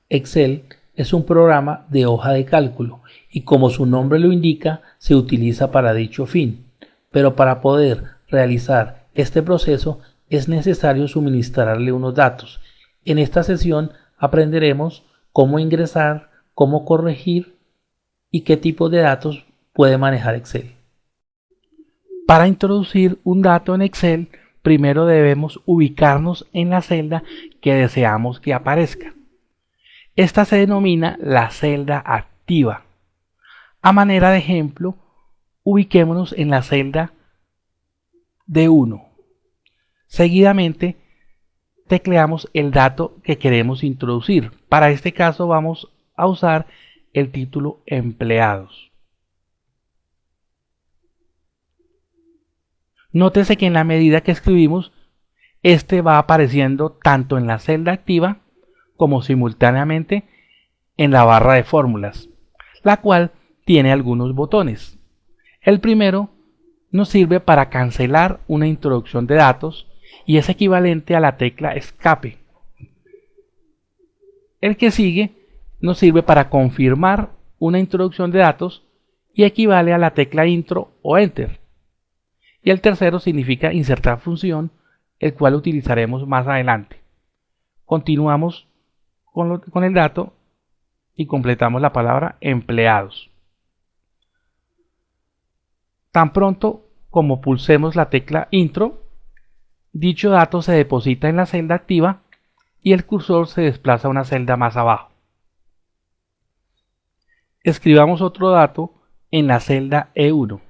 Excel es un programa de hoja de cálculo y, como su nombre lo indica, se utiliza para dicho fin. Pero para poder realizar este proceso es necesario suministrarle unos datos. En esta sesión aprenderemos cómo ingresar, cómo corregir y qué tipo de datos puede manejar Excel. Para introducir un dato en Excel, primero debemos ubicarnos en la celda que deseamos que aparezca. Esta se denomina la celda activa. A manera de ejemplo, ubiquémonos en la celda D1. Seguidamente, tecleamos el dato que queremos introducir. Para este caso vamos a usar el título Empleados. Nótese que en la medida que escribimos, este va apareciendo tanto en la celda activa como simultáneamente en la barra de fórmulas, la cual tiene algunos botones. El primero nos sirve para cancelar una introducción de datos y es equivalente a la tecla Escape. El que sigue nos sirve para confirmar una introducción de datos y equivale a la tecla Intro o Enter. Y el tercero significa insertar función, el cual utilizaremos más adelante. Continuamos con el dato y completamos la palabra empleados. Tan pronto como pulsemos la tecla Intro, dicho dato se deposita en la celda activa y el cursor se desplaza a una celda más abajo. Escribamos otro dato en la celda E1.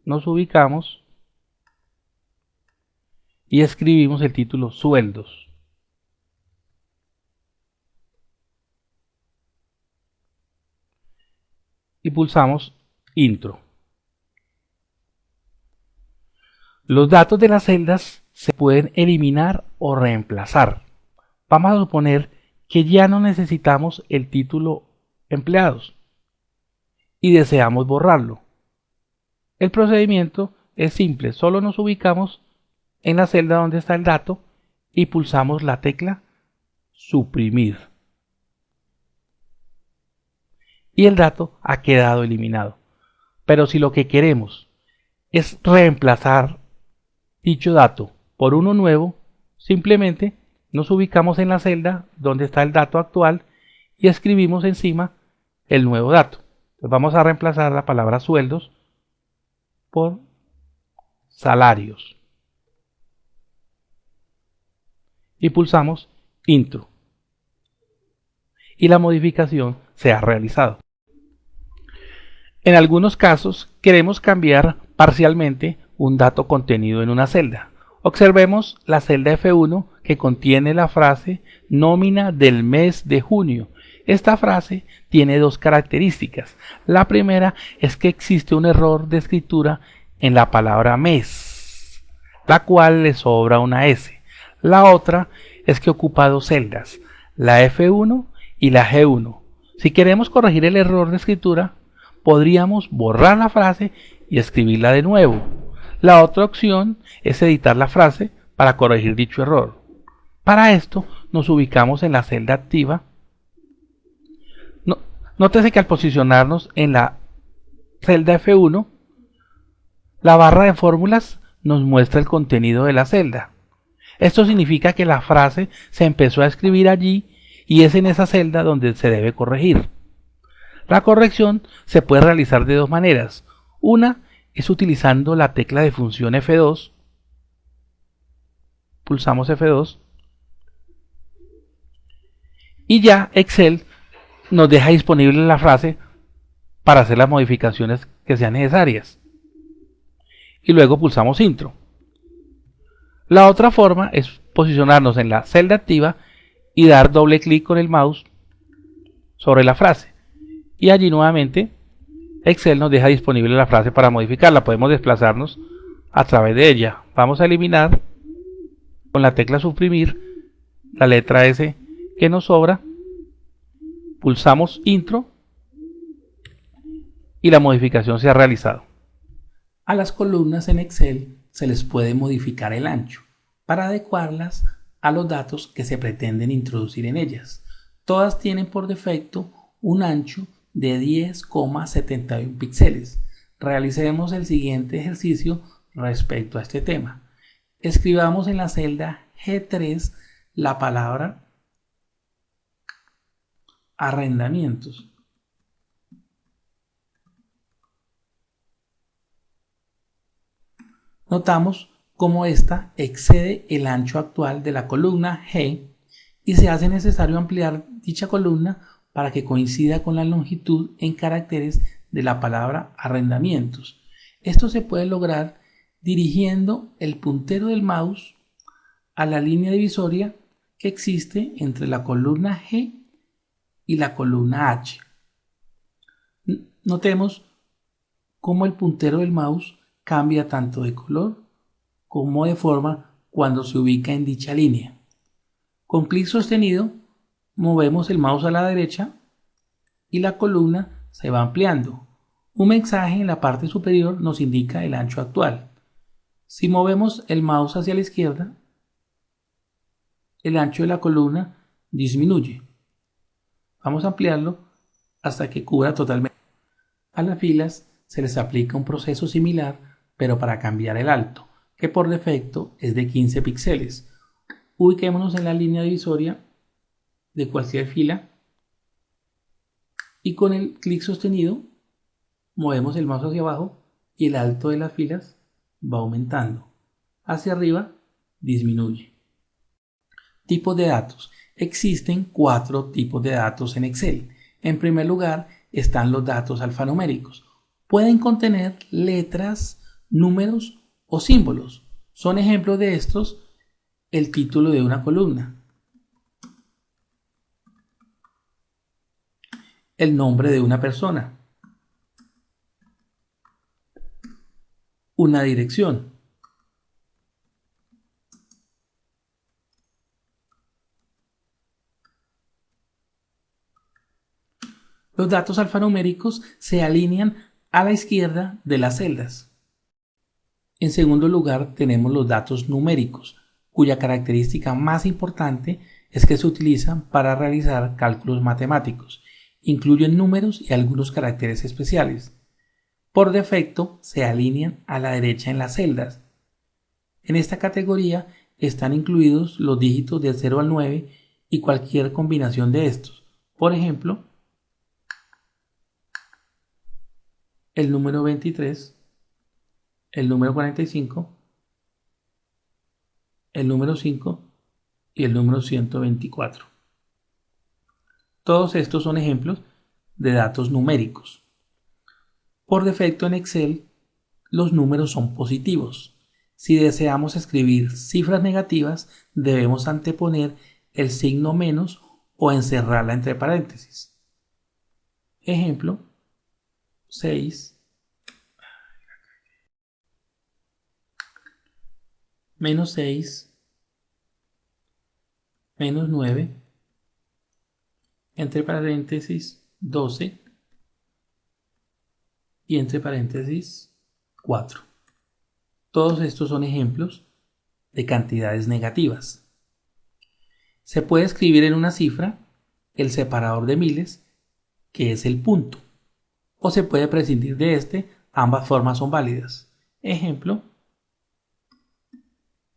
Nos ubicamos y escribimos el título Sueldos. Y pulsamos Intro. Los datos de las celdas se pueden eliminar o reemplazar. Vamos a suponer que ya no necesitamos el título Empleados y deseamos borrarlo. El procedimiento es simple, solo nos ubicamos en la celda donde está el dato y pulsamos la tecla Suprimir. Y el dato ha quedado eliminado. Pero si lo que queremos es reemplazar dicho dato por uno nuevo, simplemente nos ubicamos en la celda donde está el dato actual y escribimos encima el nuevo dato. Entonces vamos a reemplazar la palabra sueldos por salarios. Y pulsamos Intro. Y la modificación se ha realizado. En algunos casos queremos cambiar parcialmente un dato contenido en una celda. Observemos la celda F1 que contiene la frase nómina del mes de junio. Esta frase tiene dos características. La primera es que existe un error de escritura en la palabra mes, la cual le sobra una S. La otra es que ocupa dos celdas, la F1 y la G1. Si queremos corregir el error de escritura, podríamos borrar la frase y escribirla de nuevo. La otra opción es editar la frase para corregir dicho error. Para esto nos ubicamos en la celda activa. Nótese que al posicionarnos en la celda F1, la barra de fórmulas nos muestra el contenido de la celda. Esto significa que la frase se empezó a escribir allí y es en esa celda donde se debe corregir. La corrección se puede realizar de dos maneras. Una es utilizando la tecla de función F2. Pulsamos F2 y ya Excel nos deja disponible la frase para hacer las modificaciones que sean necesarias. Y luego pulsamos Intro. La otra forma es posicionarnos en la celda activa y dar doble clic con el mouse sobre la frase. Y allí nuevamente Excel nos deja disponible la frase para modificarla. Podemos desplazarnos a través de ella. Vamos a eliminar Con la tecla suprimir, la letra S que nos sobra, pulsamos Intro y la modificación se ha realizado. A las columnas en Excel se les puede modificar el ancho para adecuarlas a los datos que se pretenden introducir en ellas. Todas tienen por defecto un ancho de 10,71 píxeles. Realicemos el siguiente ejercicio respecto a este tema. Escribamos en la celda G3 la palabra arrendamientos. Notamos cómo ésta excede el ancho actual de la columna G y se hace necesario ampliar dicha columna para que coincida con la longitud en caracteres de la palabra arrendamientos. Esto se puede lograr dirigiendo el puntero del mouse a la línea divisoria que existe entre la columna G y la columna H. Notemos cómo el puntero del mouse cambia tanto de color como de forma cuando se ubica en dicha línea. Con clic sostenido movemos el mouse a la derecha y la columna se va ampliando. Un mensaje en la parte superior nos indica el ancho actual. Si movemos el mouse hacia la izquierda, el ancho de la columna disminuye. Vamos a ampliarlo hasta que cubra totalmente. A las filas se les aplica un proceso similar, pero para cambiar el alto, que por defecto es de 15 píxeles. Ubiquémonos en la línea divisoria de cualquier fila y con el clic sostenido movemos el mouse hacia abajo y el alto de las filas va aumentando. Hacia arriba disminuye. Tipos de datos. Existen 4 tipos de datos en Excel. En primer lugar están los datos alfanuméricos. Pueden contener letras, números o símbolos. Son ejemplos de estos el título de una columna, el nombre de una persona, una dirección, los datos alfanuméricos se alinean a la izquierda de las celdas. En segundo lugar tenemos los datos numéricos, cuya característica más importante es que se utilizan para realizar cálculos matemáticos. Incluyen números y algunos caracteres especiales. Por defecto se alinean a la derecha en las celdas. En esta categoría están incluidos los dígitos del 0 al 9 y cualquier combinación de estos. Por ejemplo, el número 23, el número 45, el número 5 y el número 124. Todos estos son ejemplos de datos numéricos. Por defecto en Excel, los números son positivos. Si deseamos escribir cifras negativas, debemos anteponer el signo menos o encerrarla entre paréntesis. Ejemplo, 6 menos 6 menos 9 entre paréntesis 12 y entre paréntesis 4. Todos estos son ejemplos de cantidades negativas. Se puede escribir en una cifra el separador de miles, que es el punto, o se puede prescindir de este. Ambas formas son válidas. Ejemplo,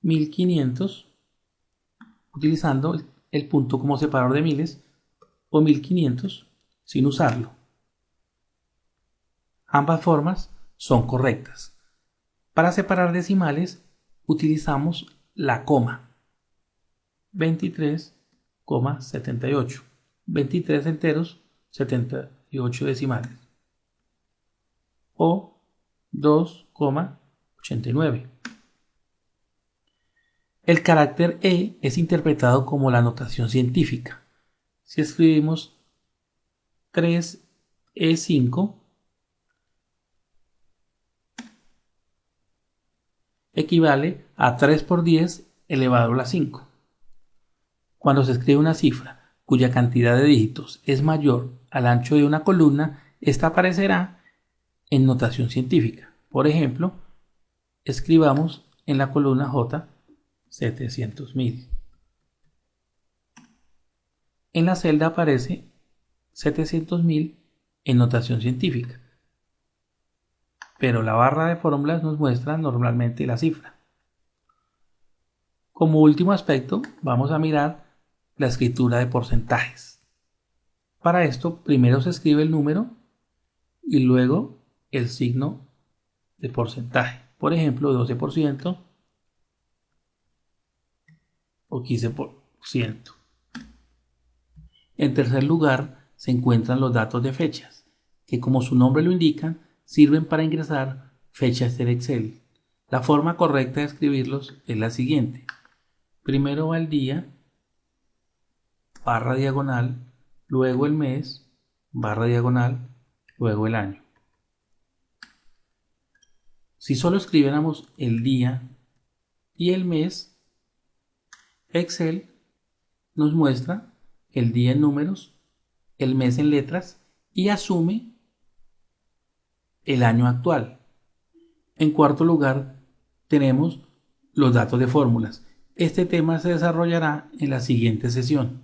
1500 utilizando el punto como separador de miles o 1500 sin usarlo. Ambas formas son correctas. Para separar decimales utilizamos la coma. 23,78. 23 enteros, 78 decimales. O 2,89. El carácter E es interpretado como la notación científica. Si escribimos 3E5, equivale a 3 por 10 elevado a la 5. Cuando se escribe una cifra cuya cantidad de dígitos es mayor al ancho de una columna, esta aparecerá en notación científica. Por ejemplo, escribamos en la columna J 700.000. En la celda aparece 700.000 en notación científica, pero la barra de fórmulas nos muestra normalmente la cifra. Como último aspecto, vamos a mirar la escritura de porcentajes. Para esto, primero se escribe el número y luego el signo de porcentaje. Por ejemplo, 12% o 15%. En tercer lugar, se encuentran los datos de fechas, que como su nombre lo indica, sirven para ingresar fechas del Excel. La forma correcta de escribirlos es la siguiente. Primero va el día, barra diagonal, luego el mes, barra diagonal, luego el año. Si solo escribiéramos el día y el mes, Excel nos muestra el día en números, el mes en letras y asume el año actual. En cuarto lugar, tenemos los datos de fórmulas. Este tema se desarrollará en la siguiente sesión.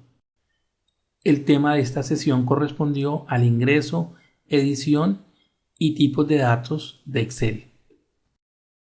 El tema de esta sesión correspondió al ingreso, edición y tipos de datos de Excel.